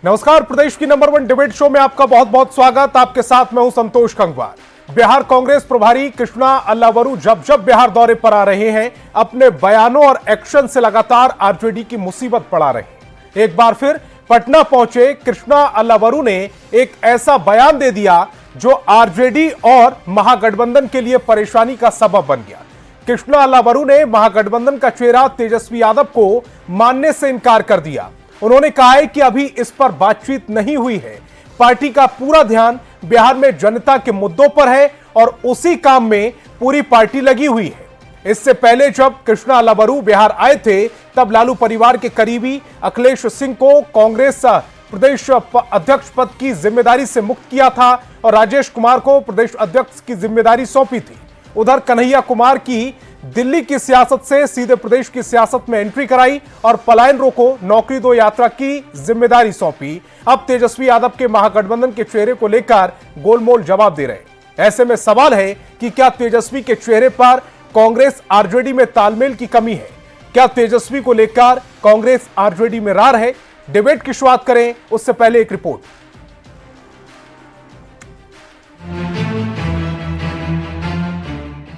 नमस्कार, प्रदेश की number 1 debate show में आपका बहुत बहुत स्वागत। आपके साथ मैं हूं संतोष कंगवार। बिहार कांग्रेस प्रभारी कृष्णा अल्लावरू जब जब बिहार दौरे पर आ रहे हैं, अपने बयानों और एक्शन से लगातार आरजेडी की मुसीबत बढ़ा रहे हैं। एक बार फिर पटना पहुंचे कृष्णा अल्लावरू ने एक ऐसा बयान दे दिया जो आरजेडी और महागठबंधन के लिए परेशानी का सबब बन गया। कृष्णा अल्लावरू ने महागठबंधन का चेहरा तेजस्वी यादव को मानने से इनकार कर दिया। उन्होंने कहा है कि अभी इस पर बातचीत नहीं हुई है। पार्टी का पूरा ध्यान बिहार में जनता के मुद्दों पर है और उसी काम में पूरी पार्टी लगी हुई है। इससे पहले जब कृष्णा अल्लावरू बिहार आए थे, तब लालू परिवार के करीबी अखिलेश सिंह को कांग्रेस प्रदेश अध्यक्ष पद की जिम्मेदारी से मुक्त किया था और राजेश कुमार को प्रदेश अध्यक्ष की जिम्मेदारी सौंपी थी। उधर कन्हैया कुमार की दिल्ली की सियासत से सीधे प्रदेश की सियासत में एंट्री कराई और पलायन रोको, नौकरी दो यात्रा की जिम्मेदारी सौंपी। अब तेजस्वी यादव के महागठबंधन के चेहरे को लेकर गोलमोल जवाब दे रहे। ऐसे में सवाल है कि क्या तेजस्वी के चेहरे पर कांग्रेस आरजेडी में तालमेल की कमी है? क्या तेजस्वी को लेकर कांग्रेस आरजेडी में रार है? डिबेट की शुरुआत करें उससे पहले एक रिपोर्ट।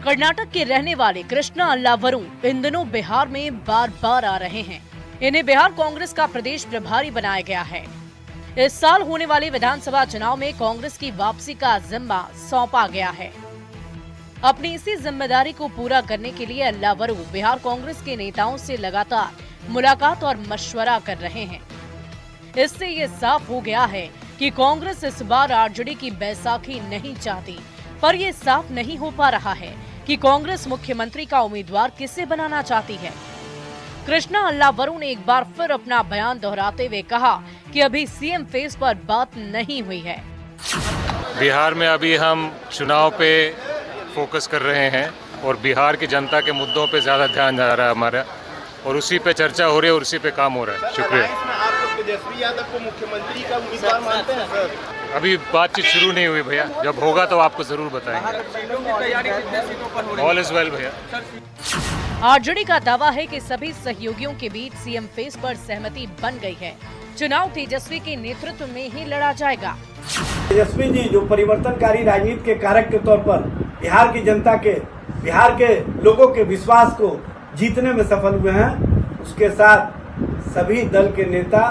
कर्नाटक के रहने वाले कृष्णा अल्लावरू इन दिनों बिहार में बार बार आ रहे हैं। इन्हें बिहार कांग्रेस का प्रदेश प्रभारी बनाया गया है। इस साल होने वाले विधानसभा चुनाव में कांग्रेस की वापसी का जिम्मा सौंपा गया है। अपनी इसी जिम्मेदारी को पूरा करने के लिए अल्लावरू बिहार कांग्रेस के नेताओं से लगातार मुलाकात और मशवरा कर रहे हैं। इससे ये साफ हो गया है कि कांग्रेस इस बार आरजेडी की बैसाखी नहीं चाहती, पर यह साफ नहीं हो पा रहा है कि कांग्रेस मुख्यमंत्री का उम्मीदवार किसे बनाना चाहती है। कृष्णा अल्लावरू ने एक बार फिर अपना बयान दोहराते हुए कहा कि अभी सीएम फेस पर बात नहीं हुई है। बिहार में अभी हम चुनाव पे फोकस कर रहे हैं और बिहार की जनता के मुद्दों पे ज़्यादा ध्यान जा रहा है हमारा, और उसी पे चर्चा हो रही है और उसी पे काम हो रहा है। शुक्रिया। आप तेजस्वी यादव को मुख्यमंत्री का उम्मीदवार मानते हैं सर? अभी बातचीत शुरू नहीं हुई भैया, जब होगा तो आपको जरूर बताएंगे। ऑल इज वेल भैया। आरजेडी का दावा है कि सभी सहयोगियों के बीच सीएम फेस पर सहमति बन गई है। चुनाव तेजस्वी के नेतृत्व में ही लड़ा जाएगा। तेजस्वी जी जो परिवर्तनकारी राजनीति के कारक के तौर पर बिहार की जनता के, बिहार के लोगों के विश्वास को जीतने में सफल हुए हैं, उसके साथ सभी दल के नेता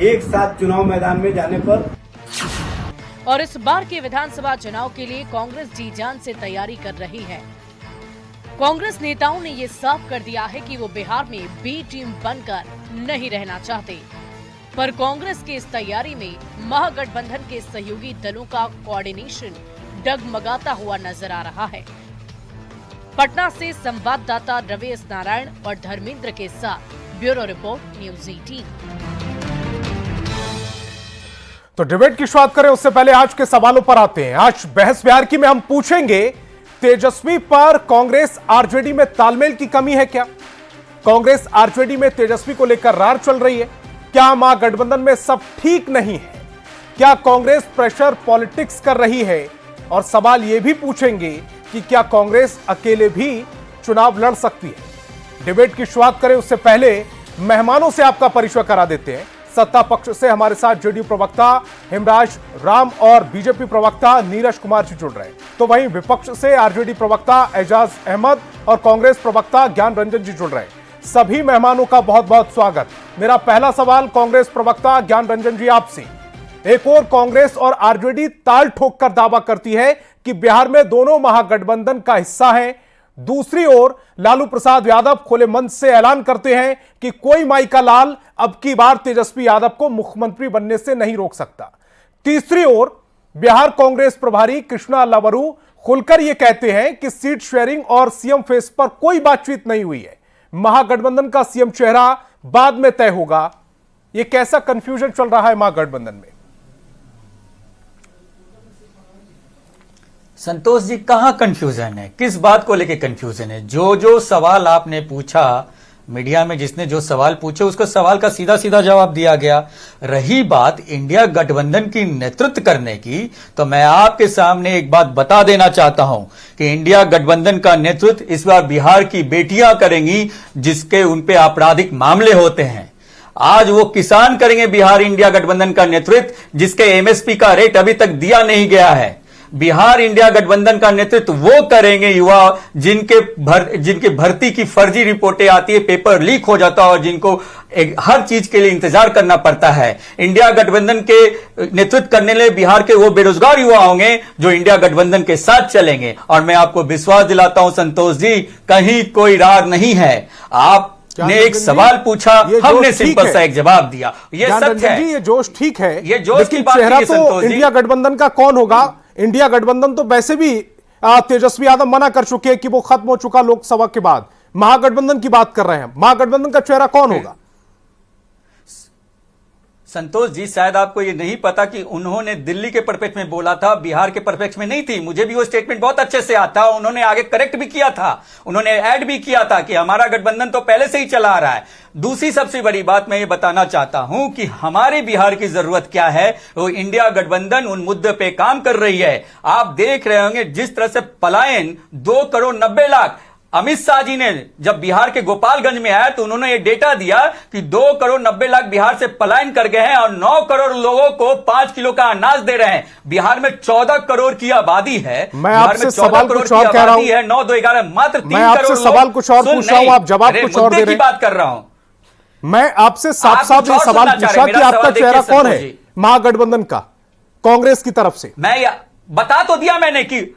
एक साथ चुनाव मैदान में जाने पर और इस बार के विधानसभा चुनाव के लिए कांग्रेस जी जान से तैयारी कर रही है। कांग्रेस नेताओं ने ये साफ कर दिया है कि वो बिहार में बी टीम बनकर नहीं रहना चाहते, पर कांग्रेस की इस तैयारी में महागठबंधन के सहयोगी दलों का कोऑर्डिनेशन डगमगाता हुआ नजर आ रहा है। पटना से संवाददाता रवेश नारायण और धर्मेंद्र के साथ ब्यूरो रिपोर्ट, न्यूज़ 18। तो डिबेट की शुरुआत करें उससे पहले आज के सवालों पर आते हैं। आज बहस बिहार की में हम पूछेंगे, तेजस्वी पर कांग्रेस आरजेडी में तालमेल की कमी है क्या? कांग्रेस आरजेडी में तेजस्वी को लेकर रार चल रही है क्या? महागठबंधन में सब ठीक नहीं है क्या? कांग्रेस प्रेशर पॉलिटिक्स कर रही है? और सवाल यह भी पूछेंगे कि क्या कांग्रेस अकेले भी चुनाव लड़ सकती है? डिबेट की शुरुआत करें उससे पहले मेहमानों से आपका परिचय करा देते हैं। सत्ता पक्ष से हमारे साथ जेडीयू प्रवक्ता हिमराज राम और बीजेपी प्रवक्ता नीरज कुमार जी जुड़ रहे हैं, तो वहीं विपक्ष से आरजेडी प्रवक्ता एजाज अहमद और कांग्रेस प्रवक्ता ज्ञान रंजन जी जुड़ रहे हैं। सभी मेहमानों का बहुत बहुत स्वागत। मेरा पहला सवाल कांग्रेस प्रवक्ता ज्ञान रंजन जी आपसे। एक और कांग्रेस और आरजेडी ताल ठोक कर दावा करती है कि बिहार में दोनों महागठबंधन का हिस्सा है। दूसरी ओर लालू प्रसाद यादव खुले मन से ऐलान करते हैं कि कोई माई का लाल अब की बार तेजस्वी यादव को मुख्यमंत्री बनने से नहीं रोक सकता। तीसरी ओर बिहार कांग्रेस प्रभारी कृष्णा अल्लावरू खुलकर यह कहते हैं कि सीट शेयरिंग और सीएम फेस पर कोई बातचीत नहीं हुई है, महागठबंधन का सीएम चेहरा बाद में तय होगा। यह कैसा कंफ्यूजन चल रहा है महागठबंधन में? संतोष जी, कहां कंफ्यूजन है? किस बात को लेके कंफ्यूजन है? जो सवाल आपने पूछा मीडिया में, जिसने जो सवाल पूछे उसको सवाल का सीधा सीधा जवाब दिया गया। रही बात इंडिया गठबंधन की नेतृत्व करने की, तो मैं आपके सामने एक बात बता देना चाहता हूं कि इंडिया गठबंधन का नेतृत्व इस बार बिहार की बेटियां करेंगी, जिसके उन पे आपराधिक मामले होते हैं। आज वो किसान करेंगे बिहार इंडिया गठबंधन का नेतृत्व, जिसके एमएसपी का रेट अभी तक दिया नहीं गया है। बिहार इंडिया गठबंधन का नेतृत्व वो करेंगे युवा जिनके भर्ती की फर्जी रिपोर्टें आती है, पेपर लीक हो जाता है और जिनको हर चीज के लिए इंतजार करना पड़ता है। इंडिया गठबंधन के नेतृत्व करने लिए बिहार के वो बेरोजगार युवा होंगे जो इंडिया गठबंधन के साथ चलेंगे। और मैं आपको विश्वास दिलाता हूं संतोष जी, कहीं कोई रार नहीं है। आपने एक सवाल पूछा, हमने सिंपल सा एक जवाब दिया। ये सच है, ये जोश ठीक है, ये जोश की बात चेहरा नहीं है तो संतोष जी। इंडिया गठबंधन का कौन होगा? इंडिया गठबंधन तो वैसे भी तेजस्वी यादव मना कर चुके हैं कि वो खत्म हो चुका लोकसभा के बाद। महागठबंधन की बात कर रहे हैं, महागठबंधन का चेहरा कौन होगा? संतोष जी, शायद आपको ये नहीं पता कि उन्होंने दिल्ली के परिप्रेक्ष्य में बोला था, बिहार के परिप्रेक्ष्य में नहीं थी। मुझे भी वो स्टेटमेंट बहुत अच्छे से आता है। उन्होंने आगे करेक्ट भी किया था, उन्होंने ऐड भी किया था कि हमारा गठबंधन तो पहले से ही चला आ रहा है। दूसरी सबसे बड़ी बात मैं ये बताना चाहता हूं कि हमारे बिहार की जरूरत क्या है, वो इंडिया गठबंधन उन मुद्दे पे काम कर रही है। आप देख रहे होंगे जिस तरह से पलायन 2 करोड़ 90 लाख अमित शाह जी ने जब बिहार के गोपालगंज में आया तो उन्होंने ये डेटा दिया कि 2 करोड़ 90 लाख बिहार से पलायन कर गए हैं और 9 करोड़ लोगों को 5 किलो का अनाज दे रहे हैं। बिहार में 14 करोड़ की आबादी है। मैं आपसे सवाल कुछ और कह रहा हूं, 9 2 11 मात्र 3 करोड़। मैं आपसे सवाल कुछ और पूछ रहा हूं, आप जवाब कुछ और दे रहे हैं। बात कर रहा हूं मैं आपसे साफ साफ ये सवाल पूछा कि आपका चेहरा कौन है महागठबंधन का, कांग्रेस की तरफ से? मैं बता तो दिया मैंने कि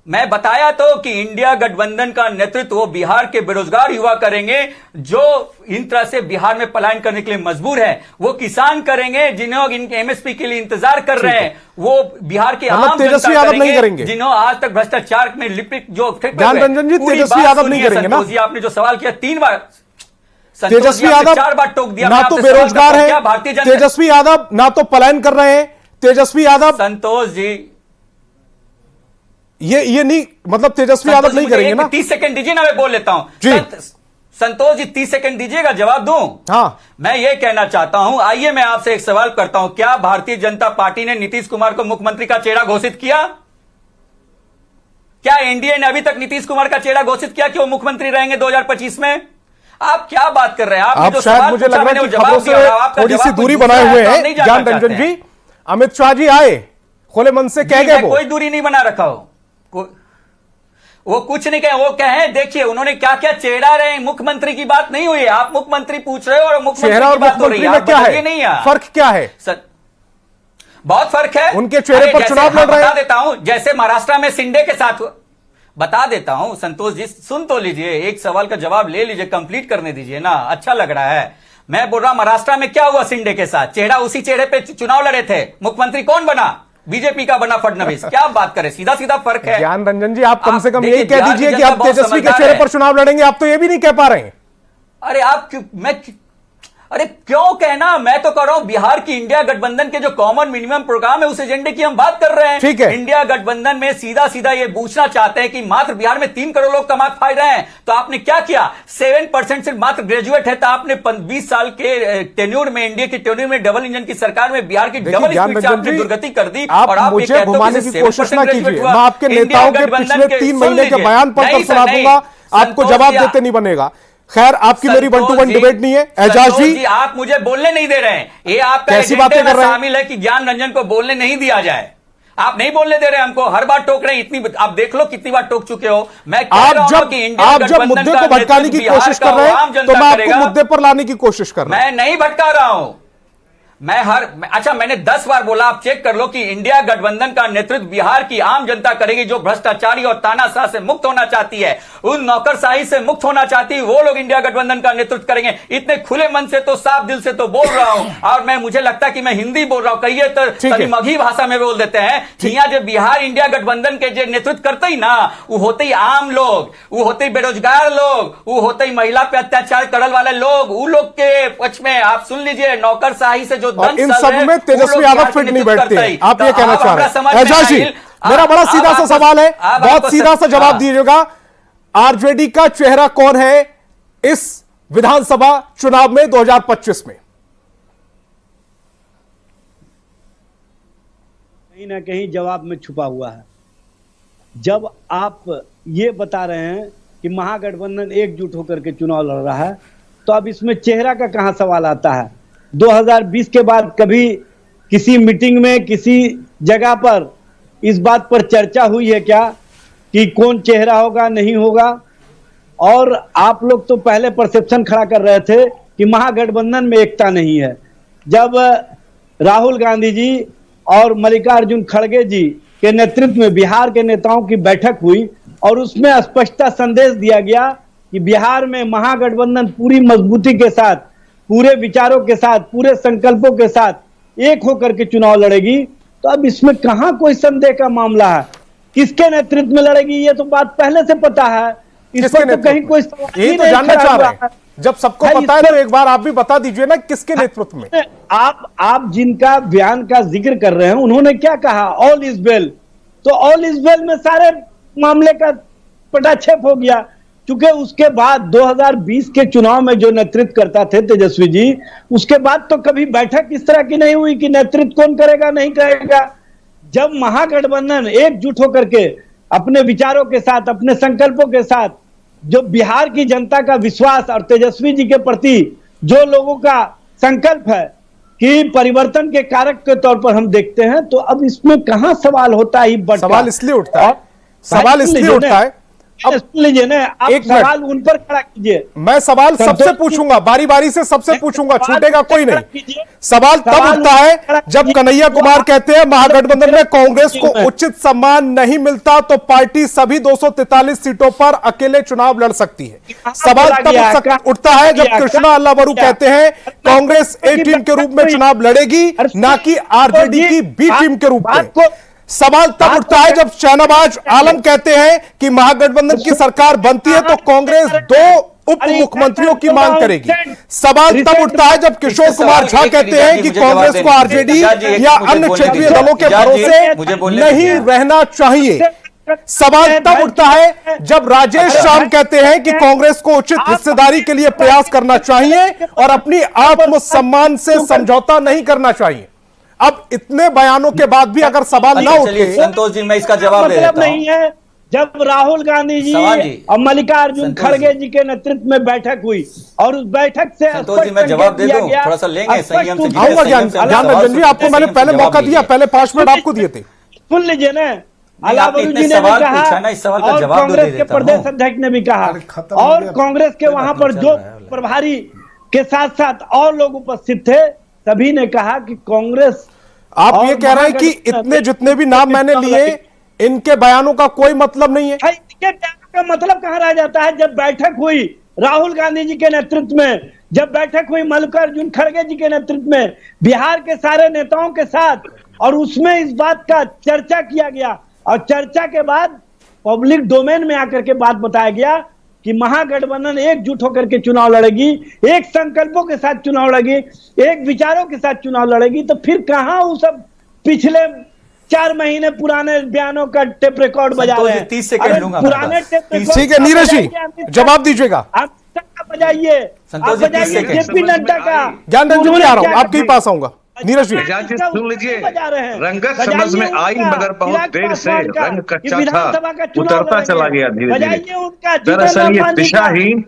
मैं बताया तो कि इंडिया गठबंधन का नेतृत्व वो बिहार के बेरोजगार युवा करेंगे जो इन तरह से बिहार में पलायन करने के लिए मजबूर है। वो किसान करेंगे जिन्हों इनके एमएसपी के लिए इंतजार कर रहे हैं। वो बिहार के आम तेजस्वी यादव नहीं करेंगे जिन्हों आज तक भ्रष्टाचार में लिप्त जो ज्ञान रंजन जी, तेजस्वी यादव नहीं करेंगे ना? आपने जो सवाल किया 3 बार, तेजस्वी यादव 4 बार टोक दिया। ना तो बेरोजगार है तेजस्वी यादव, ना तो पलायन कर रहे हैं तेजस्वी यादव। संतोष जी, ये नहीं, मतलब तेजस्वी यादव नहीं करेंगे ना? 30 सेकंड दीजिए ना, मैं बोल लेता हूं जी। संतोष जी 30 सेकंड दीजिएगा, जवाब दूं? हाँ। मैं ये कहना चाहता हूं, आइए मैं आपसे एक सवाल करता हूं, क्या भारतीय जनता पार्टी ने नीतीश कुमार को मुख्यमंत्री का चेहरा घोषित किया? क्या एनडीए ने अभी तक नीतीश कुमार का चेहरा घोषित किया कि वो मुख्यमंत्री रहेंगे 2025 में? आप क्या बात कर रहे हैं? आप शायद मुझे लग रहा है कि खबरों से थोड़ी सी दूरी बनाए हुए हैं ज्ञान रंजन जी। अमित शाह जी आए, खुले मन से कह गए, कोई दूरी नहीं बना रखा हो, वो कुछ नहीं कहे। वो कहे देखिए उन्होंने क्या क्या चेहरा रहे, मुख्यमंत्री की बात नहीं हुई। आप मुख्यमंत्री पूछ रहे हो और मुख्यमंत्री की बात हो रही है। क्या है नहीं है, फर्क क्या है? बहुत फर्क है। उनके चेहरे पर चुनाव लड़ रहे हैं। बता देता हूं, जैसे महाराष्ट्र में शिंदे के साथ बता देता हूं। संतोष जी सुन तो लीजिए, एक सवाल का जवाब ले लीजिए, कंप्लीट करने दीजिए ना, अच्छा लग रहा है। मैं बोल रहा हूं महाराष्ट्र में क्या हुआ शिंदे के साथ, चेहरा उसी चेहरे पे चुनाव लड़े थे, मुख्यमंत्री कौन बना? बीजेपी का बना फडणवीस। क्या बात करें, सीधा सीधा फर्क है। ज्ञान रंजन जी आप कम से कम यही कह दीजिए कि आप तेजस्वी के चेहरे पर चुनाव लड़ेंगे, आप तो ये भी नहीं कह पा रहे हैं। अरे आप अरे क्यों कहना, मैं तो कह रहा हूं बिहार की इंडिया गठबंधन के जो कॉमन मिनिमम प्रोग्राम है उस एजेंडे की हम बात कर रहे हैं। ठीक है। इंडिया गठबंधन में सीधा सीधा ये पूछना चाहते हैं कि मात्र बिहार में 3 करोड़ लोग कमा खा रहे हैं, तो आपने क्या किया? 7% से मात्र ग्रेजुएट है, तो आपने 20 साल के टेन्योर में, इंडिया के टेन्योर में डबल इंजन की सरकार में बिहार की डबल स्पीड से आपने दुर्गति कर दी। और आप मुझे घुमाने की कोशिश ना कीजिए, मैं आपके नेताओं के पिछले 3 महीने के बयान पढ़कर सुना दूंगा, आपको जवाब देते नहीं बनेगा। खैर, आपकी मेरी 1-to-1 डिबेट नहीं है। एजाज जी आप मुझे बोलने नहीं दे रहे हैं, ये आपका कैसी बातें कर रहे हैं? शामिल है कि ज्ञान रंजन को बोलने नहीं दिया जाए। आप नहीं बोलने दे रहे हमको, हर बार टोक रहे हैं। इतनी आप देख लो कितनी बार टोक चुके हो। मैं आप जब मुद्दे को भटकाने की कोशिश कर रहे हैं तो मैं आपको मुद्दे पर लाने की कोशिश कर रहा हूं। मैं नहीं भटका रहा हूं। अच्छा मैंने 10 बार बोला, आप चेक कर लो कि इंडिया गठबंधन का नेतृत्व बिहार की आम जनता करेगी, जो भ्रष्टाचारी और तानाशाह से मुक्त होना चाहती है, उन नौकरशाही से मुक्त होना चाहती है, वो लोग इंडिया गठबंधन का नेतृत्व करेंगे। इतने खुले मन से तो, साफ दिल से तो बोल रहा हूं। और मैं मुझे लगता है कि मैं हिंदी बोल रहा हूं, कहिए तो मगही भाषा में बोल देते हैं। यहाँ जो बिहार इंडिया गठबंधन के जो नेतृत्व करते ही ना, वो होते ही आम लोग, वो होते ही बेरोजगार लोग, वो होते ही महिला पे अत्याचार करने वाले लोग, वो लोग के पक्ष में आप सुन लीजिए, नौकरशाही से और इन सब में तेजस्वी यादव फिट नहीं बैठते। आप ये कहना चाह रहे हैं? एजाज जी, मेरा बड़ा सीधा सा सवाल है, बहुत सीधा सा जवाब दीजिएगा। आरजेडी का चेहरा कौन है इस विधानसभा चुनाव में 2025 में? कहीं ना कहीं जवाब में छुपा हुआ है। जब आप ये बता रहे हैं कि महागठबंधन एकजुट होकर के चुनाव लड़ रहा है, तो अब इसमें चेहरा का कहां सवाल आता है? 2020 के बाद कभी किसी मीटिंग में किसी जगह पर इस बात पर चर्चा हुई है क्या कि कौन चेहरा होगा नहीं होगा? और आप लोग तो पहले परसेप्शन खड़ा कर रहे थे कि महागठबंधन में एकता नहीं है। जब राहुल गांधी जी और मल्लिकार्जुन खड़गे जी के नेतृत्व में बिहार के नेताओं की बैठक हुई और उसमें स्पष्टता संदेश दिया गया कि बिहार में महागठबंधन पूरी मजबूती के साथ, पूरे विचारों के साथ, पूरे संकल्पों के साथ एक होकर के चुनाव लड़ेगी, तो अब इसमें कहां कोई संदेह का मामला है? किसके नेतृत्व में लड़ेगी ये तो बात पहले से पता है। इस पर तो कहीं कोई सवाल यही तो जानना चाह रहे हैं। जब सबको पता है तो एक बार आप भी बता दीजिए ना किसके नेतृत्व में। आप जिनका बयान का जिक्र कर रहे हैं उन्होंने क्या कहा? All is well. तो ऑल इज वेल में सारे मामले का पटाक्षेप हो गया, क्योंकि उसके बाद 2020 के चुनाव में जो नेतृत्व करता थे तेजस्वी जी, उसके बाद तो कभी बैठक इस तरह की नहीं हुई कि नेतृत्व कौन करेगा नहीं करेगा। जब महागठबंधन एकजुट होकर के अपने विचारों के साथ, अपने संकल्पों के साथ, जो बिहार की जनता का विश्वास और तेजस्वी जी के प्रति जो लोगों का संकल्प है कि परिवर्तन के कारक के तौर पर हम देखते हैं, तो अब इसमें कहां सवाल होता है? सवाल इसलिए उठता है, सवाल इसलिए उठता है। अब लीजिए ना, आप एक सवाल उन पर खड़ा कीजिए। मैं सवाल सबसे पूछूंगा, बारी बारी से सबसे पूछूंगा, छूटेगा कोई नहीं। सवाल तब उठता है जब कन्हैया कुमार कहते हैं महागठबंधन में कांग्रेस को उचित सम्मान नहीं मिलता तो पार्टी सभी 243 सीटों पर अकेले चुनाव लड़ सकती है। सवाल तब उठता है जब कृष्णा अल्लावरू कहते हैं कांग्रेस ए टीम के रूप में चुनाव लड़ेगी, ना कि आरजेडी की बी टीम के रूप में। सवाल तब उठता है जब शहनवाज आलम कहते हैं कि महागठबंधन की सरकार बनती है तो कांग्रेस 2 उप मुख्यमंत्रियों की मांग करेगी। सवाल तब उठता है जब किशोर कुमार झा कहते हैं कि कांग्रेस को आरजेडी या अन्य क्षेत्रीय दलों के भरोसे नहीं रहना चाहिए। सवाल तब उठता है जब राजेश श्याम कहते हैं कि कांग्रेस को उचित हिस्सेदारी के लिए प्रयास करना चाहिए और अपनी आत्मसम्मान से समझौता नहीं करना चाहिए। अब इतने बयानों के बाद भी अगर सवाल ना उठे, संतोष जी मैं इसका जवाब दे देता हूं। नहीं है जब राहुल गांधी जी और मल्लिकार्जुन खड़गे जी के नेतृत्व में बैठक हुई और उस बैठक से संतोष जी मैं जवाब दे दूं, थोड़ा सा लेंगे संयम से। आऊंगा ज्ञान रंजन जी, आपको मैंने पहले मौका दिया, पहले 5 मिनट आपको दिए थे। सुन लीजिए ना, अल्लावरू जी ने भी कहा और कांग्रेस के प्रदेश अध्यक्ष ने भी कहा और कांग्रेस के वहां पर जो प्रभारी के साथ साथ और लोग उपस्थित थे, सभी ने कहा कि कांग्रेस। आप ये कह रहे हैं कि इतने जितने भी नाम मैंने लिए इनके बयानों का कोई मतलब नहीं है? इनके बयानों का मतलब कहां रह जाता है? जब बैठक हुई राहुल गांधी जी के नेतृत्व में, जब बैठक हुई मल्लिकार्जुन खड़गे जी के नेतृत्व में बिहार के सारे नेताओं के साथ, और उसमें इस बात का चर्चा किया गया और चर्चा के बाद पब्लिक डोमेन में आकर के बात बताया गया कि महागठबंधन एकजुट होकर के चुनाव लड़ेगी, एक संकल्पों के साथ चुनाव लड़ेगी, एक विचारों के साथ चुनाव लड़ेगी। तो फिर कहां वो सब पिछले 4 महीने पुराने बयानों का टेप रिकॉर्ड बजा रहे हैं? 30 सेकंड लूंगा पुराने टेप रिकॉर्ड। ठीक है नीरज जी, जवाब दीजिएगा। आप बजाइए, संतोष जी, 30 सेकंड। जेपी नड्डा का। ज्ञान रंजन जी आ रहा हूं, आपके ही पास आऊंगा। नीरज जी सुन लीजिए, रंगत समझ में आई मगर बहुत देर से रंग कच्चा था, उतरता चला गया धीरे धीरे। दरअसल ये दिशाहीन,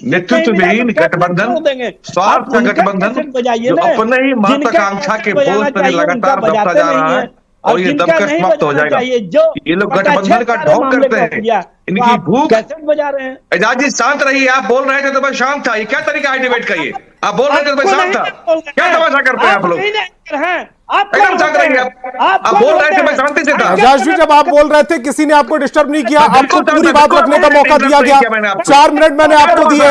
नेतृत्वहीन गठबंधन, स्वार्थ का गठबंधन जो अपने ही महत्वाकांक्षा के बोझ पर लगातार दबता जा रहा है और ये दबकर समाप्त हो जाएगा। ये लोग गठबंधन का ढोंग करते हैं, इनकी भूख। बजा रहे हैं। एजाज जी शांत रहिए, आप बोल रहे थे तो मैं शांत था। ये क्या तरीका है डिबेट का? ये आप बोल रहे थे तो मैं शांत था। क्या तमाशा करते हैं आप लोग? एकदम शांत रहिए। आप बोल रहे थे, मैं शांति से था। एजाज जी जब आप बोल रहे थे किसी ने आपको डिस्टर्ब नहीं किया, आपको पूरी बात रखने का मौका दिया गया। 4 मिनट मैंने आपको दिए।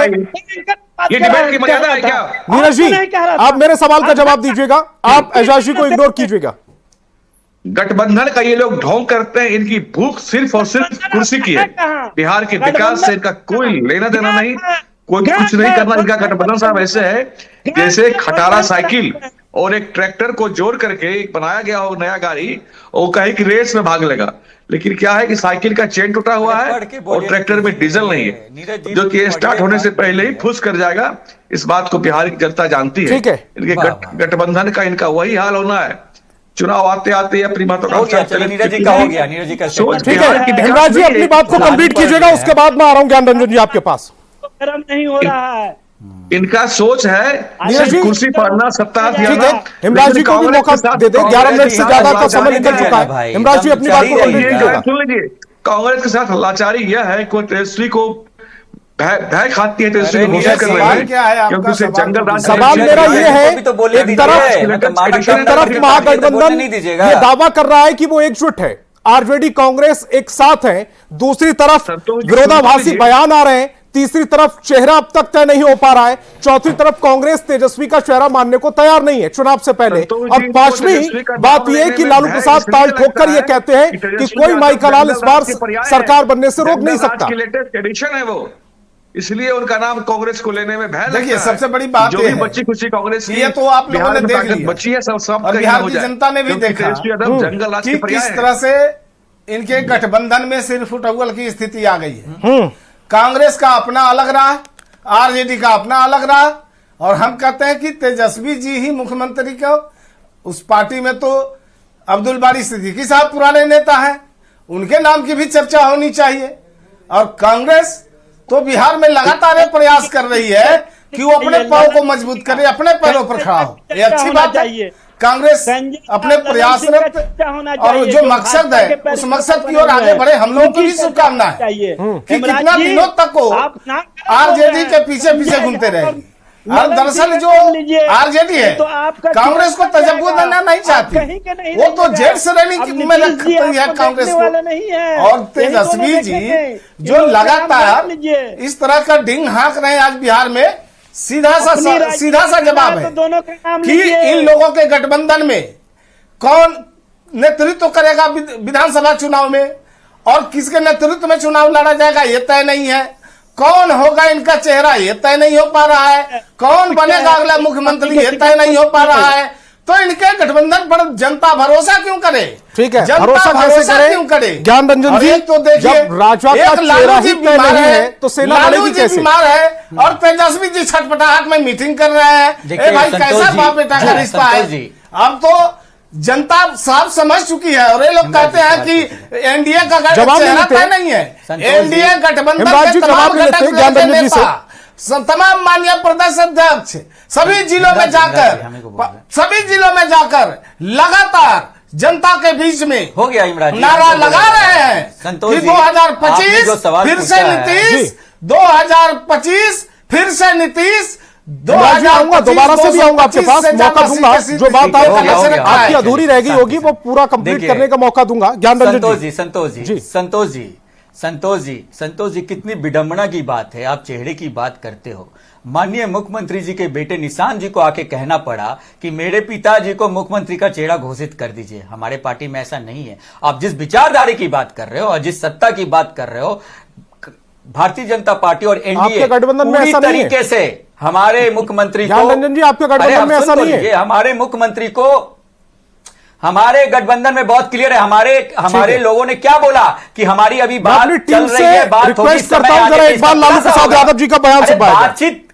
ये डिबेट की मर्यादा है क्या? नीरज जी आप मेरे सवाल का जवाब दीजिएगा, आप एजाज जी को इग्नोर कीजिएगा। गठबंधन का ये लोग ढोंग करते हैं, इनकी भूख सिर्फ और सिर्फ कुर्सी की है। बिहार के विकास से इनका कोई लेना देना नहीं, कोई कुछ नहीं करना। इनका गठबंधन साहब ऐसे है जैसे खटारा साइकिल और एक ट्रैक्टर को जोड़ करके एक बनाया गया हो नया गाड़ी, और कहीं की रेस में भाग लेगा। लेकिन क्या है कि साइकिल का चेन टूटा हुआ है और ट्रैक्टर में डीजल नहीं है, जो कि स्टार्ट होने से पहले ही फुस कर जाएगा। इस बात को बिहार की जनता जानती है। इनके गठबंधन का इनका वही हाल होना है। चुनाव आते आते अपनी बातों का नीरज जी का हो गया। नीरज जी का ठीक है, धनराज जी अपनी बात को कंप्लीट कीजिएगा, उसके बाद मैं आ रहा हूं ज्ञान रंजन जी आपके पास। गरम नहीं हो रहा है, इनका सोच है नीरज जी, सिर्फ कुर्सी पढ़ना, सत्ता ठीक है, दिलाना। हिमराज जी को भी लेकिन मौका कांग्रेस के साथ- दे दे, 11 मिनट से ज्यादा का समय लाचारी निकल है चुका है। भाई, हिमराज जी अपनी बात को चाहिए कंप्लीट ही ये कीजिएगा। सुन लीजिए, कांग्रेस के साथ लाचारी यह है कोई तेजस्वी को भय खाती है, तेजस्वी को घोषित कर रहे सवाल हैं क्या है आपका? क्योंकि उसे सवाल जंगल राज सवाल मेरा ये है, भी तो बोलने एक दीजिए, तरफ मतलब माना एक एक तरफ बोलने महागठबंधन नहीं दीजिएगा। ये दावा कर रहा है कि वो एकजुट है, आरजेडी कांग्रेस एक साथ है, दूसरी तरफ संतोष जी, विरोधाभासी सुन बयान आ रहे हैं, तीसरी तरफ चेहरा अब तक तय नहीं हो पा रहा है, चौथी तरफ कांग्रेस तेजस्वी का चेहरा मानने को तैयार नहीं है चुनाव से पहले, संतोष और जी, पांचवी तेजस्वी का बात नाम यह है लेने कि में लालू भय प्रसाद इसलिए ताल लगता ठोक कर है ये कहते हैं कि कि तेजस्वी कोई यादव माई का लाल इस जंगल बार राज के पर्याय सरकार है। बनने से रोक नहीं जंगल राज सकता। की लेटेस्ट एडिशन है वो, इसलिए उनका नाम कांग्रेस को लेने में भय देखिए, लगता है। सबसे बड़ी बात जो ये भी है, बच्ची खुशी कांग्रेस की ये तो आप लोगों बिहार ने में देख ताकत लिया। बच्ची है, सब और कहीं बिहार हो की जाए। जनता ने भी क्योंकि देखा तेजस्वी यादव जंगल राज कि के पर्याय किस है। तरह से इनके गठबंधन में सिर्फ उटौल की स्थिति आ गई है। कांग्रेस का अपना अलग रहा, आरजेडी का अपना अलग रहा, और हम कहते हैं कि तेजस्वी जी ही मुख्यमंत्री को, उस पार्टी में तो अब्दुल बारी सिद्दीकी साहब पुराने नेता हैं, उनके नाम की भी चर्चा होनी चाहिए। और कांग्रेस तो बिहार में लगातार ये प्रयास कर रही है कि वो अपने पांव को मजबूत करे, अपने पैरों पर खड़ा हो। ये अच्छी बात है। कांग्रेस अपने प्रयासरत और जो मकसद है उस मकसद की ओर आगे बढ़े। हम लोगों की भी शुभकामना है कि कितना दिनों तक को आरजेडी के पीछे पीछे घूमते रहेंगे। और दरअसल जो आरजेडी है कांग्रेस को तजब्बू देना नहीं चाहती, वो तो जेड श्रेणी में रखती है कांग्रेस को। और तेजस्वी जी जो लगातार इस तरह का डिंग हाँक रहे हैं आज बिहार में, सीधा सा जवाब है कि इन लोगों के गठबंधन में कौन नेतृत्व करेगा विधानसभा चुनाव में, और किसके नेतृत्व में चुनाव लड़ा जाएगा ये तय नहीं है, कौन होगा इनका चेहरा ये तय नहीं हो पा रहा है, कौन बनेगा अगला मुख्यमंत्री ये तय नहीं हो पा रहा है। तो इनके गठबंधन पर जनता भरोसा क्यों करे? ठीक है, जनता भरोसा कैसे क्यों करे? ज्ञान रंजन जी, तो देखिए, जब राजवा का चेहरा ही तय नहीं है तो सेना लड़ेगी कैसे? बीमार है और तेजस्वी जी छटपटाहट में मीटिंग कर रहे हैं। देखिए, ए भाई, संतोष कैसा जी, बाप बेटा का जी, रिश्ता संतोष है? जी। अब तो जनता साफ समझ चुकी है, और ये लोग कहते हैं कि एनडीए का जवाब नहीं चेहरा देते। तय नहीं है। संतोष जी। एनडीए गठबंधन हिमराज जी के जवाब तमाम नहीं देते, घटक ज्ञान के रंजन जी से। नेता, तमाम माननीय प्रदेश अध्यक्ष सभी जिलों में जाकर लगातार जनता के बीच में हो गया इमरान जी, नारा आपको लगा बोला रहे जाएगा। हैं संतोष कि जी, आपने जो 2025 सवाल फिर से पूछा है, नीतीश, जी। 2025 फिर से नीतीश, हिमराज जी, आऊंगा, दोबारा से भी आऊंगा आपके पास, मौका दूंगा। जो बात हो गया। आपकी अधूरी रह गई होगी वो पूरा कंप्लीट देखिए, करने का मौका दूंगा। ज्ञान रंजन संतोष जी, जी, संतोष जी, कितनी विडंबना की बात है। आप चेहरे की बात करते हो, माननीय मुख्यमंत्री जी के बेटे निशान जी को आके कहना पड़ा कि मेरे पिताजी को मुख्यमंत्री का चेहरा घोषित कर दीजिए। हमारे पार्टी में ऐसा नहीं है। आप जिस विचारधारा की बात कर रहे हो और जिस सत्ता की बात कर रहे हो, भारतीय जनता पार्टी और एनडीए आपके गठबंधन में पूरी ऐसा नहीं है। तरीके से हमारे मुख्यमंत्री को, ज्ञान रंजन जी, आपके गठबंधन अरे आप में सुन ऐसा तो नहीं है। लीजिए, हमारे मुख्यमंत्री को, हमारे गठबंधन में बहुत क्लियर है। हमारे लोगों ने क्या बोला कि हमारी अभी मैं बात अपनी चल टीम रही से है, बात होगी, रिक्वेस्ट करता समय हूं आने जरा पे एक बार इसका लालू खुलासा प्रसाद होगा। यादव जी का बयान अरे सुनवाइएगा। बातचीत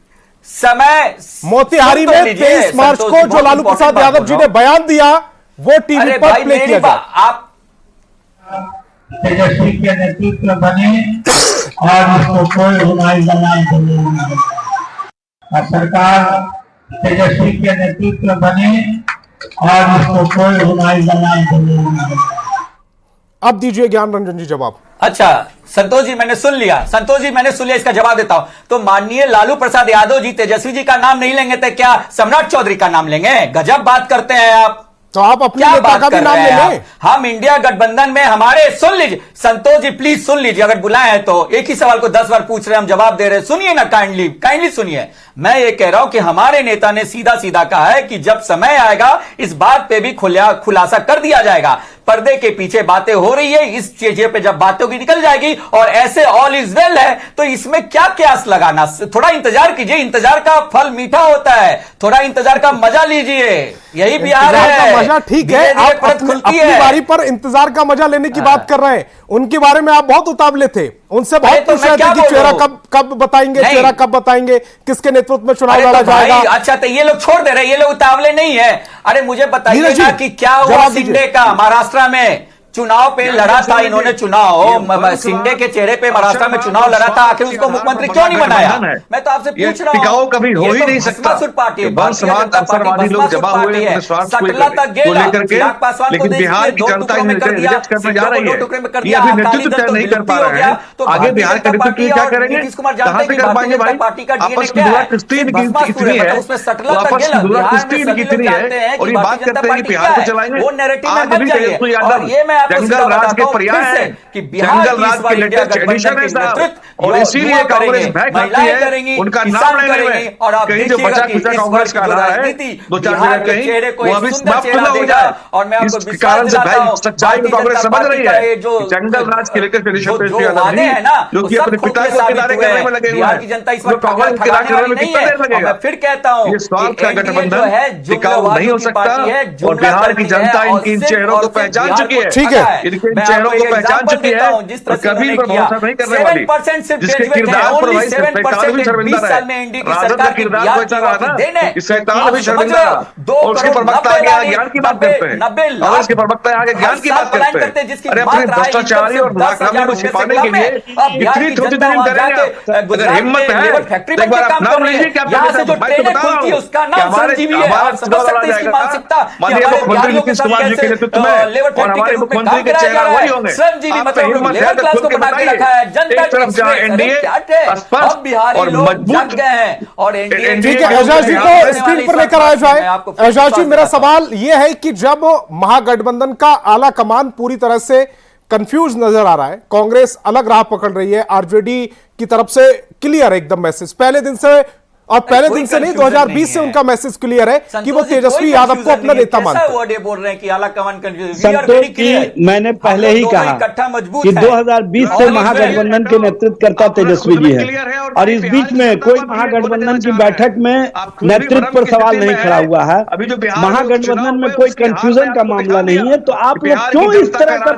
समय मोतिहारी सुन तो में लीजिए, 23 मार्च संतोष को जी, जो बहुत लालू इंपॉर्टेंट प्रसाद बात यादव जी बोल ने रहा हूं। बयान दिया वो टीवी अरे पर भाई प्ले मेरी किया जाए। आप तेजस्वी के नेतृत्व बने और इसको कोई रुमाई बनाई नहीं, और सरकार तेजस्वी के नेतृत्व बने और इसको कोई रुमाई बनाई नहीं। अब दीजिए ज्ञान रंजन जी जवाब। अच्छा संतोष जी, मैंने सुन लिया। इसका जवाब देता हूं। तो माननीय लालू प्रसाद यादव जी तेजस्वी जी का नाम नहीं लेंगे तो क्या सम्राट चौधरी का नाम लेंगे? गजब बात करते हैं आप। तो आप अपने क्या नेता बात का भी कर नाम रहे ले हैं लें। आप? हम इंडिया गठबंधन में हमारे, सुन लीजिए संतोष जी, प्लीज सुन लीजिए, अगर बुलाए हैं तो। एक ही सवाल को 10 बार पूछ रहे हैं, हम जवाब दे रहे हैं, सुनिए ना, काइंडली सुनिए। मैं ये कह रहा हूं कि हमारे नेता ने सीधा सीधा कहा है कि जब समय आएगा इस बात पे भी खुलासा कर दिया जाएगा। पर्दे के पीछे बातें हो रही है, इस चीज पे जब बातों की निकल जाएगी और ऐसे ऑल इज वेल है तो इसमें क्या क्यास लगाना। थोड़ा इंतजार कीजिए, इंतजार का फल मीठा होता है, थोड़ा इंतजार का मजा लीजिए। यही बिहार इंतजार है, का मजा ठीक है, धीरे-धीरे आप परत खुलती अपनी है। बारी पर इंतजार का मजा लेने की बात कर रहे हैं। उनके बारे में आप बहुत उतावले थे, उनसे अरे बहुत तो पूछ मैं रहे क्या थे कि बोल चेहरा रहा हूं? कब बताएंगे, नहीं। चेहरा कब बताएंगे, किसके नेतृत्व में चुनाव अरे लड़ा तो भाई, जाएगा। अच्छा तो ये लोग छोड़ दे रहे हैं, ये लोग उतावले नहीं है। अरे मुझे बताइए नीरज जी, ना कि क्या हुआ जवाब दीजिए। शिंदे का महाराष्ट्र में, चुनाव पे लड़ा था इन्होंने, चुनाव शिंदे के चेहरे पे महाराष्ट्र में चुनाव लड़ा था, आखिर उसको मुख्यमंत्री क्यों नहीं बनाया? मैं तो आपसे पूछ रहा हूँ, टिकाऊ कभी हो ही नहीं सकता। पार्टी है, अवसरवादी लोग जमा हुए हैं सटला तक गया, लेकिन बिहार की जनता रिजेक्ट करने जा रही है। ये अभी नेतृत्व तय नहीं कर पा रहे हैं, तो आगे बिहार का नेतृत्व क्या करेंगे, कहां से कर पाएंगे भाई? आपस की दूरा कितनी है, आपस की दूरा कितनी है, और ये बात करते हैं कि बिहार को चलाएंगे। आज भी तेजस्वी यादव जंगल राज के पर्याय है, जंगल राज के लेटेस्ट एडिशन है साहब, और इसीलिए कांग्रेस बैक आती है, उनका नाम लेने में कहीं जो बचा खुचा कांग्रेस का रहा है, दो चार जगह कहीं वो अभी समाप्त न हो जाए, इस कारण से भाई सच्चाई में कांग्रेस समझ रही है। जंगल राज के लेटेस्ट एडिशन पेश यादव नहीं, जो कि अपने पिता को किनारे करने में लगे हुए हैं, जो कांग्रेस के किनारे करने में कितना देर लगेगा? फिर कहता हूं, ये स्वार्थ का गठबंधन टिकाऊ नहीं हो सकता, और बिहार की जनता इनकी इन चेहरों को पहचान चुकी है। ठीक है, इनके इन चेहरों को पहचान चुकी है, और कभी पर भरोसा नहीं करने वाली, जिसके किरदार पर भाई शैतान भी शर्मिंदा है। राजद का किरदार को ऐसा रहा ना कि शैतान भी शर्मिंदा रहा, और उसके प्रवक्ता आगे ज्ञान की बात करते हैं, और उसके प्रवक्ता आगे ज्ञान की बात करते हैं। अरे अपने भ्रष्टाचारी और नाकामी को छिपाने के लिए इतनी छोटी जुल्म करेंगे? अगर हिम्मत है तो एक बार आप नाम लीजिए, क्या माननीय मुख्यमंत्री नीतीश कुमार जी के नेतृत्व में और हमारे मुख्यमंत्री के चेहरा वही होंगे। आपका हिम्मत है तो खुल के बताइए। एक तरफ जहां एनडीए स्पष्ट और मजबूत और ठीक है, एजाज जी को स्क्रीन पर लेकर आया जाए। एजाज जी, मेरा सवाल यह है कि जब महागठबंधन का आला कमान पूरी तरह से कंफ्यूज नजर आ रहा है, कांग्रेस अलग राह पकड़ रही है, आरजेडी की तरफ से क्लियर है एकदम मैसेज पहले दिन से, और पहले दिन से नहीं 2020 से उनका मैसेज क्लियर है कि वो तेजस्वी यादव को अपना नेता मानते हैं। बोल रहे हैं कि आला कमान संतोष जी, मैंने पहले ही कहा कि 2020 से महागठबंधन के नेतृत्व करता तेजस्वी जी है, और इस बीच में कोई महागठबंधन की बैठक में नेतृत्व पर सवाल नहीं खड़ा हुआ है। महागठबंधन में कोई कंफ्यूजन का मामला नहीं है, तो आप लोग क्यों इस तरह का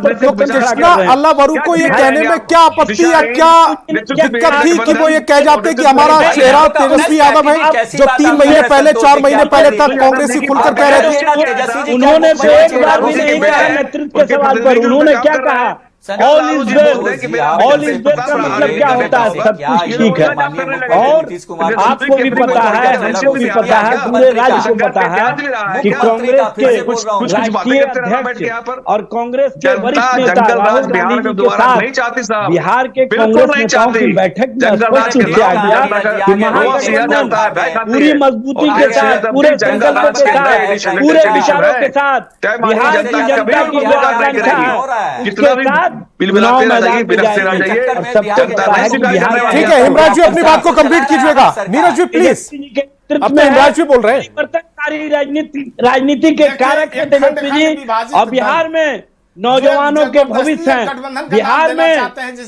कृष्णा अल्लावरू को ये कहने में क्या आपत्ति या क्या दिक्कत थी कि वो ये कह जाते कि हमारा चेहरा तेजस्वी यादव है, जो 3 महीने पहले 4 महीने पहले तक कांग्रेस ही खुलकर कह रहे थे? उन्होंने तो एक बार भी नहीं कहा नेतृत्व के सवाल पर। उन्होंने क्या कहा? All is well. All is well का मतलब क्या होता है? सब कुछ ठीक है। और आपको भी पता है, हमको भी पता है, पूरे राज्य को पता है कि कांग्रेस के राष्ट्रीय अध्यक्ष और कांग्रेस के वरिष्ठ नेता राहुल गांधी जी के साथ बिहार के कांग्रेस नेताओं की बैठक में स्पष्ट किया गया कि महागठबंधन पूरी मजबूती के साथ, पूरे संकल्पों के साथ, पूरे विचारों के साथ बिहार की जनता की जो आकांक्षा है उसके साथ ठीक है, हिमराज जी अपनी बात को कंप्लीट कीजिएगा। नीरज जी प्लीज, अपने हिमराज जी बोल रहे हैं। परिवर्तनकारी राजनीति के कारक है तेजस्वी जी, और बिहार में नौजवानों के भविष्य हैं, बिहार में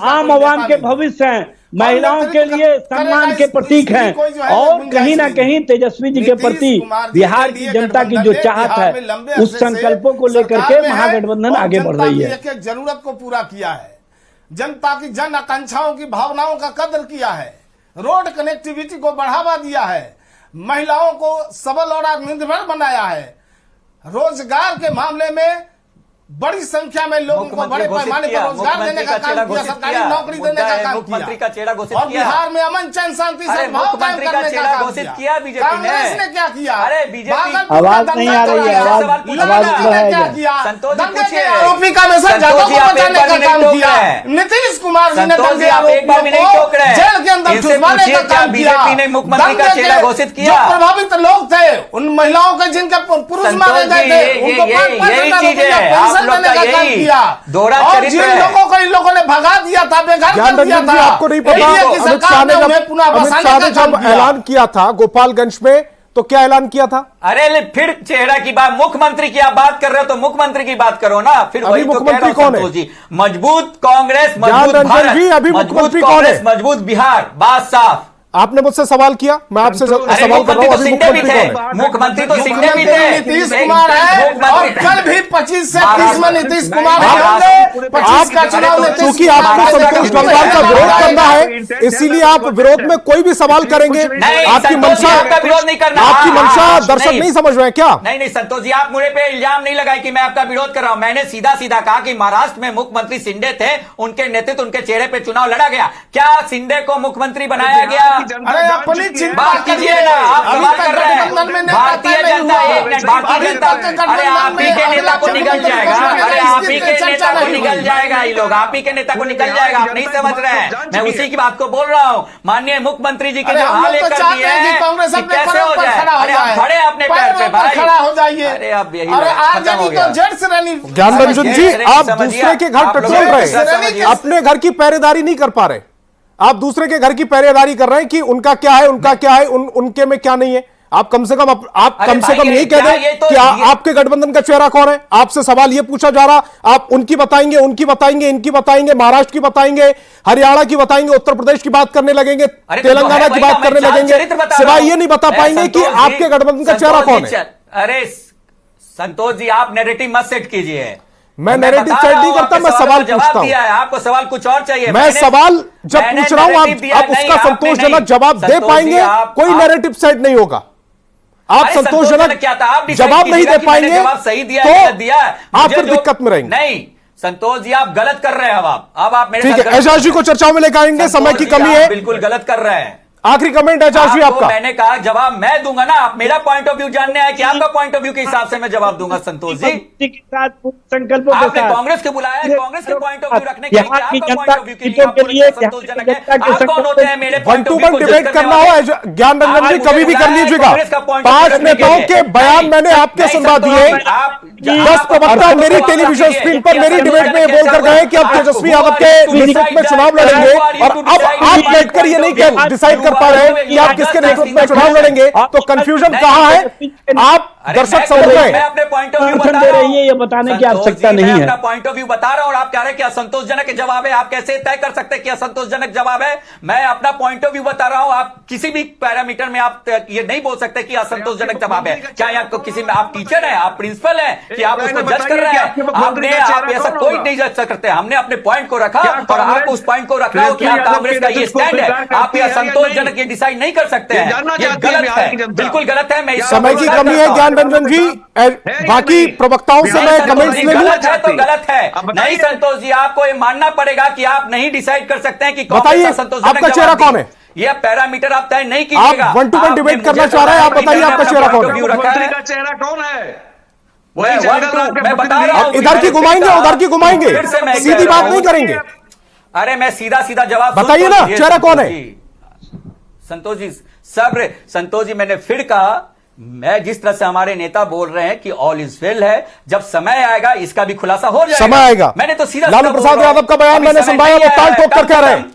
आम आवाम के भविष्य हैं, महिलाओं के लिए सम्मान के प्रतीक हैं, और कहीं ना कहीं तेजस्वी जी के प्रति बिहार की जनता की जो चाहत है उस संकल्पों को लेकर के महागठबंधन आगे बढ़ रही है। जरूरत को पूरा किया है, जनता की जन आकांक्षाओं की भावनाओं का कदर किया है, रोड कनेक्टिविटी को बढ़ावा दिया है, महिलाओं को सबल और आत्मनिर्भर बनाया है, रोजगार के मामले में बड़ी संख्या में लोगों को बड़े पैमाने पर रोजगार देने का काम किया, सरकारी नौकरी देने का काम किया, और बिहार में अमन चैन शांति सद्भाव कायम करने का काम किया। कांग्रेस ने क्या किया? अरे बीजेपी आवाज नहीं आ रही है, आवाज क्या किया? दंगे के आरोपी का मैसेज जादव को बचाने का काम किया। नीतीश कुमार जी ने दंगे आरोपियों को जेल के अंदर घुसवाने का काम किया। दंगे के जो प्रभावित लोग थे, उन महिलाओं के जिनके पुरुष मारे गए थे, उनको 5,000 दोहरा और जिन लोगों को इन लोगों ने भगा दिया था, बेघर कर दिया था, आपको नहीं पता अमित शाह ने जब ऐलान किया था गोपालगंज में, तो क्या ऐलान किया था? अरे फिर चेहरा की बात, मुख्यमंत्री की आप बात कर रहे हो तो मुख्यमंत्री की बात करो ना। फिर वही मुख्यमंत्री कौन है? मजबूत कांग्रेस, मजबूत भारत, अभी मुख्यमंत्री कौन है? मजबूत बिहार, बात साफ। आपने मुझसे सवाल किया, मैं आपसे सवाल कर रहा हूं, अभी मुख्यमंत्री कौन है? मुख्यमंत्री तो सिंधे भी थे, नीतीश कुमार है, और कल भी 25 से 30 में नीतीश कुमार होंगे। 25 का चुनाव क्योंकि आपको संतोष गंगवार का विरोध करना है, इसीलिए आप विरोध में कोई भी सवाल करेंगे। आपकी मंशा, विरोध नहीं करना, आपकी मंशा दर्शक नहीं समझ रहे हैं क्या? नहीं संतोष जी, आप मुझे पे इल्जाम नहीं लगाए कि मैं आपका विरोध कर रहा हूं। मैंने सीधा सीधा कहा कि महाराष्ट्र में मुख्यमंत्री शिंदे थे, उनके नेतृत्व, उनके चेहरे पे चुनाव लड़ा गया। क्या शिंदे को मुख्यमंत्री बनाया गया? अरे अपनी चिंता बात कीजिए ना, आप सवाल कर रहे हैं। भारतीय जनता, एक मिनट, भारतीय जनता, अरे आप ही के नेता को निकल जाएगा, अरे आप ही के नेता को निकल जाएगा, ये लोग आप ही के नेता को निकल जाएगा, आप नहीं समझ रहे हैं। मैं उसी की बात को बोल रहा हूँ। माननीय मुख्यमंत्री जी के जो हाल कर दिए हैं, कैसे हो जाए? अरे आप खड़े अपने पैर पे भाई, खड़ा हो जाइए। अरे अब यही खत्म हो गया। ज्ञान रंजन जी, आप दूसरे के घर पेट्रोल रहे हैं, अपने घर की पहरेदारी नहीं कर पा रहे। आप दूसरे के घर की पहरेदारी कर रहे हैं कि उनका क्या है, उनका क्या है, उनके में क्या नहीं है। आप कम से कम यही कह दें कि आपके गठबंधन का चेहरा कौन है। आपसे सवाल ये पूछा जा रहा, आप उनकी बताएंगे, उनकी बताएंगे, इनकी बताएंगे, महाराष्ट्र की बताएंगे, हरियाणा की बताएंगे, उत्तर प्रदेश की बात करने लगेंगे, तेलंगाना की बात करने लगेंगे, सिवाय ये नहीं बता पाएंगे कि आपके गठबंधन का चेहरा कौन है। अरे संतोष जी, आप नैरेटिव मत सेट कीजिए। मैं नैरेटिव सेट नहीं करता, मैं सवाल पूछता हूं। आपको सवाल कुछ और चाहिए। मैं सवाल जब पूछ रहा हूं, आप उसका संतोषजनक जवाब दे पाएंगे, कोई नैरेटिव सेट नहीं होगा। आप संतोषजनक जवाब नहीं दे पाएंगे तो आप फिर दिक्कत में रहेंगे। नहीं संतोष जी, आप गलत कर रहे हैं। अब आप मेरे ठीक है, एजाज जी को चर्चाओं में लेकर आएंगे, समय की कमी है। बिल्कुल गलत कर रहे हैं। आखिरी कमेंट एजाज जी आपका। मैंने कहा जवाब मैं दूंगा ना, आप मेरा पॉइंट ऑफ व्यू जानने आए कि आपका पॉइंट ऑफ व्यू के हिसाब से मैं जवाब दूंगा। संतोष जी के साथ संकल्पों के आपने साथ कांग्रेस को बुलाया है, कांग्रेस के पॉइंट ऑफ व्यू रखने के लिए, यहाँ की आपका जनता पॉइंट ऑफ व्यू सीटों के लिए संतोषजनक है। आप कौन होते हैं मेरे वन टू वन डिबेट करना हो ज्ञान रंजन जी, कभी भी कर लीजिएगा। 5 नेताओं के बयान मैंने आपके सुनवा दिए। 10 प्रवक्ता मेरी टेलीविजन स्क्रीन पर मेरी डिबेट में बोलकर गए कि अब तेजस्वी यादव के नेतृत्व में चुनाव लड़ेंगे, और अब आप बैठकर ये नहीं डिसाइड कर पा रहे कि आप किसके नेतृत्व में चुनाव लड़ेंगे, तो कंफ्यूजन कहां है? आप दर्शक समझ रहे हैं। मैं अपने पॉइंट ऑफ व्यू बता दे रहा रही है, ये बताने की आवश्यकता नहीं है। अपना पॉइंट ऑफ व्यू बता रहा हूं और आप कह रहे हैं कि असंतोषजनक जवाब है। आप कैसे तय कर सकते हैं कि असंतोषजनक जवाब है? मैं अपना पॉइंट ऑफ व्यू बता रहा हूं। आप किसी भी पैरामीटर में आप ये नहीं बोल सकते कि असंतोषजनक जवाब है। चाहे आपको किसी में, आप टीचर हैं, आप प्रिंसिपल हैं, कि आप उसको जज कर रहे हैं। आप ऐसा कोई नहीं जज करते। हमने अपने पॉइंट को रखा और आप उस पॉइंट को रख रहे हो कि आप कांग्रेस का ये स्टैंड है। आप ये असंतोषजनक ये डिसाइड नहीं कर सकते हैं। ये गलत है, बिल्कुल गलत है। मैं समय की कमी है ज्ञान रंजन जी, बाकी प्रवक्ताओं से मैं कमेंट्स ले लूं। गलत है तो गलत है। नहीं संतोष जी, आपको ये मानना पड़ेगा कि आप नहीं डिसाइड कर सकते हैं कि बताइए आपका चेहरा कौन है। ये पैरामीटर आप तय नहीं कीजिएगा। आप 1 to 1 डिबेट करना चाह रहे हैं, आप बताइए आपका चेहरा कौन है। चेहरा कौन है? मैं बता रहा हूं, इधर की घुमाएंगे, उधर की घुमाएंगे, सीधी बात नहीं करेंगे। अरे मैं सीधा सीधा जवाब बताइए ना, चेहरा कौन है? संतोष जी सब्र। संतोष जी, मैंने फिर कहा, मैं जिस तरह से हमारे नेता बोल रहे हैं कि ऑल इज वेल है, जब समय आएगा इसका भी खुलासा हो जाएगा। समय आएगा। मैंने तो सीधा लालू प्रसाद यादव का बयान मैंने सुनवाया, वो ताल ठोक कर कह रहे हैं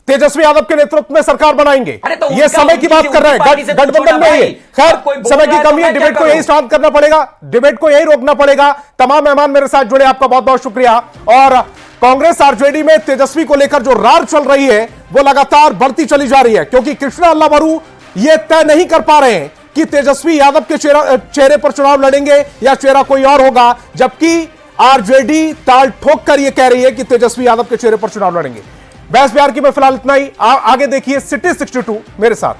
तेजस्वी यादव के नेतृत्व में सरकार बनाएंगे। तो ये समय की बात कर रहे हैं, गठबंधन में ही। खैर समय की कमी है, डिबेट को यही शांत करना पड़ेगा, डिबेट को यही रोकना पड़ेगा। तमाम मेहमान मेरे साथ जुड़े, आपका बहुत बहुत शुक्रिया। और कांग्रेस आरजेडी में तेजस्वी को लेकर जो रार चल रही है वो लगातार बढ़ती चली जा रही है, क्योंकि कृष्णा अल्लावरू ये तय नहीं कर पा रहे हैं कि तेजस्वी यादव के चेहरे पर चुनाव लड़ेंगे या चेहरा कोई और होगा, जबकि आरजेडी ताल ठोक कर यह कह रही है कि तेजस्वी यादव के चेहरे पर चुनाव लड़ेंगे। बहस बिहार की में फिलहाल इतना ही। आगे देखिए सिटी 62 मेरे साथ।